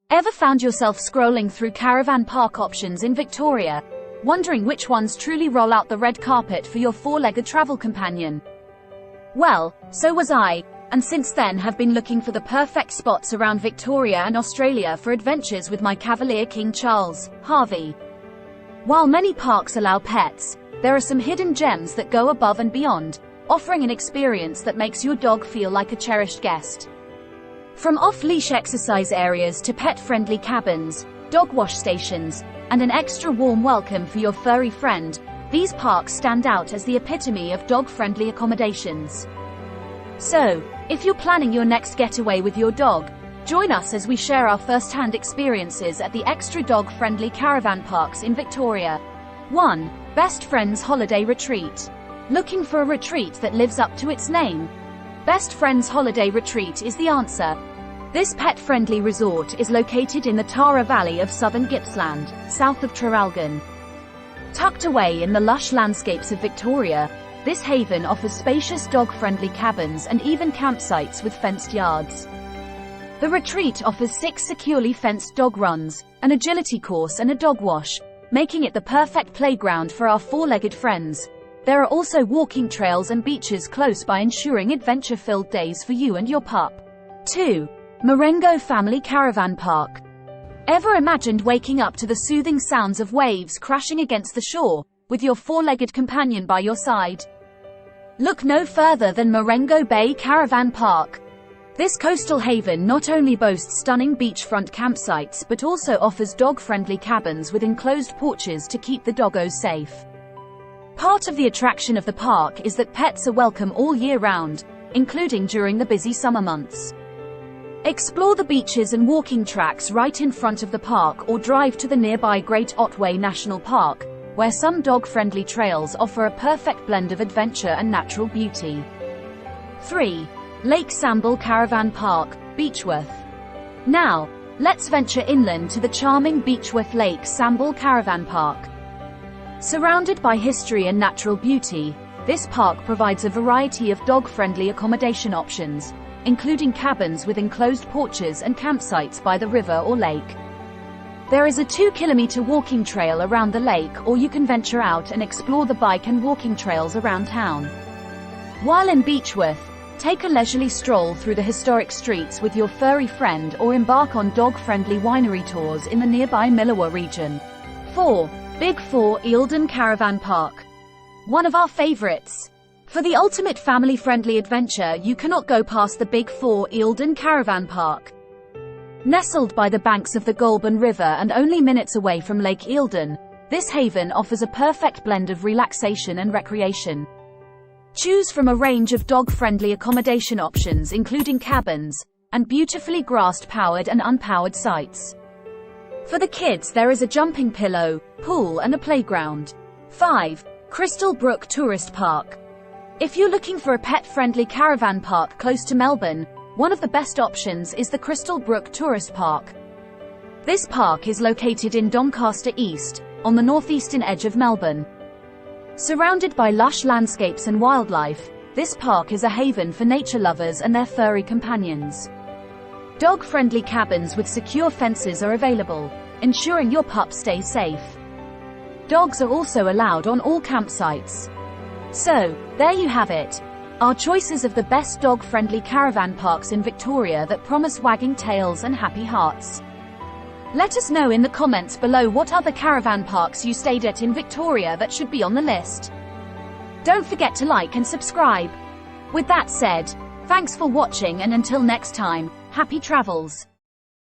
Ever found yourself scrolling through caravan park options in Victoria, wondering which ones truly roll out the red carpet for your four-legged travel companion? Well, so was I, and since then have been looking for the perfect spots around Victoria and Australia for adventures with my Cavalier King Charles, Harvey. While many parks allow pets, there are some hidden gems that go above and beyond, offering an experience that makes your dog feel like a cherished guest. From off-leash exercise areas to pet-friendly cabins, dog wash stations, and an extra warm welcome for your furry friend, these parks stand out as the epitome of dog-friendly accommodations. So, if you're planning your next getaway with your dog, join us as we share our first-hand experiences at the extra dog-friendly caravan parks in Victoria. 1. Best Friends Holiday Retreat. Looking for a retreat that lives up to its name? Best Friends Holiday Retreat is the answer. This pet-friendly resort is located in the Tara Valley of southern Gippsland, south of Traralgon. Tucked away in the lush landscapes of Victoria, this haven offers spacious dog-friendly cabins and even campsites with fenced yards. The retreat offers 6 securely fenced dog runs, an agility course and a dog wash, making it the perfect playground for our four-legged friends. There are also walking trails and beaches close by, ensuring adventure-filled days for you and your pup. 2. Marengo Family Caravan Park. Ever imagined waking up to the soothing sounds of waves crashing against the shore, with your four-legged companion by your side? Look no further than Marengo Bay Caravan Park. This coastal haven not only boasts stunning beachfront campsites but also offers dog-friendly cabins with enclosed porches to keep the doggos safe. Part of the attraction of the park is that pets are welcome all year round, including during the busy summer months. Explore the beaches and walking tracks right in front of the park or drive to the nearby Great Otway National Park, where some dog-friendly trails offer a perfect blend of adventure and natural beauty. 3. Lake Samble Caravan Park, Beechworth. Now, let's venture inland to the charming Beechworth Lake Samble Caravan Park. Surrounded by history and natural beauty, this park provides a variety of dog-friendly accommodation options, including cabins with enclosed porches and campsites by the river or lake. There is a 2-kilometer walking trail around the lake, or you can venture out and explore the bike and walking trails around town. While in Beechworth, take a leisurely stroll through the historic streets with your furry friend or embark on dog-friendly winery tours in the nearby Milawa region. 4. Big 4 Eildon Caravan Park. One of our favorites. For the ultimate family-friendly adventure, you cannot go past the Big 4 Eildon Caravan Park. Nestled by the banks of the Goulburn River and only minutes away from Lake Eildon, this haven offers a perfect blend of relaxation and recreation. Choose from a range of dog-friendly accommodation options including cabins, and beautifully grass-powered and unpowered sites. For the kids there is a jumping pillow, pool and a playground. 5. Crystal Brook Tourist Park. If you're looking for a pet-friendly caravan park close to Melbourne, one of the best options is the Crystal Brook Tourist Park. This park is located in Doncaster East, on the northeastern edge of Melbourne. Surrounded by lush landscapes and wildlife, this park is a haven for nature lovers and their furry companions. Dog-friendly cabins with secure fences are available, ensuring your pup stays safe. Dogs are also allowed on all campsites. So, there you have it. Our choices of the best dog-friendly caravan parks in Victoria that promise wagging tails and happy hearts. Let us know in the comments below what other caravan parks you stayed at in Victoria that should be on the list. Don't forget to like and subscribe. With that said, thanks for watching, and until next time, happy travels.